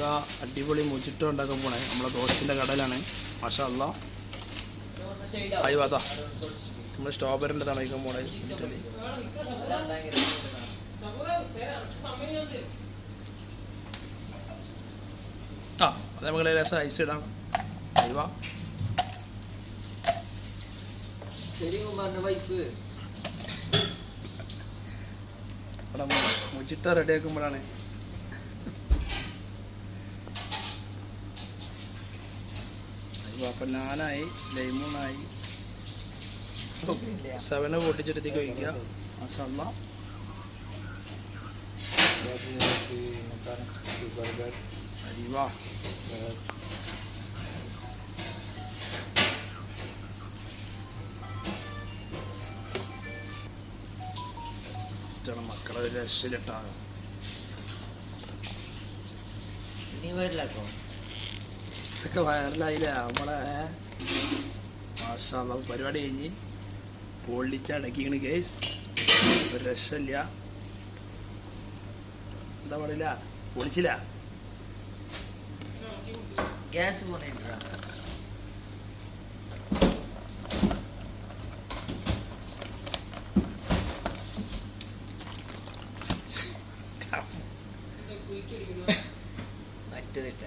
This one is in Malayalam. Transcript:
നമ്മളിതാ അടിപൊളി മുജിട്ടോ ഉണ്ടാക്കാൻ പോണേ. നമ്മളെ ദോസ്തിൻ്റെ കടയിലാണ്. മാഷാ അല്ലാ. ആയി വാതാ, നമ്മൾ സ്ട്രോബെറിൻ്റെ തണയിക്കാൻ പോണേ. ആ അത് നമുക്ക് ലേശം ഐസ് ഇടാം. അയവാ മുജിട്ടോ റെഡി ആക്കുമ്പോഴാണ് അപ്പം ഞാനായി ലൈമൂണായി 7 പൊട്ടിച്ചെടുത്തേക്ക് വയ്ക്കുക. മാഷാ അല്ലാ. അയ്യോ മക്കളെ ഒരു രക്ഷയിലിട്ടാകും. ഇതൊക്കെ വയറിലായില്ലേ നമ്മളെ. മാഷാ അല്ലാ. പരിപാടി കഴിഞ്ഞ് പൊള്ളിച്ചടക്കിക്കണ് കേസ്. ഒരു രക്ഷയില്ല. എന്താ പറയില്ല, പൊളിച്ചില്ല. ഗ്യാസ് മറ്റേതിട്ട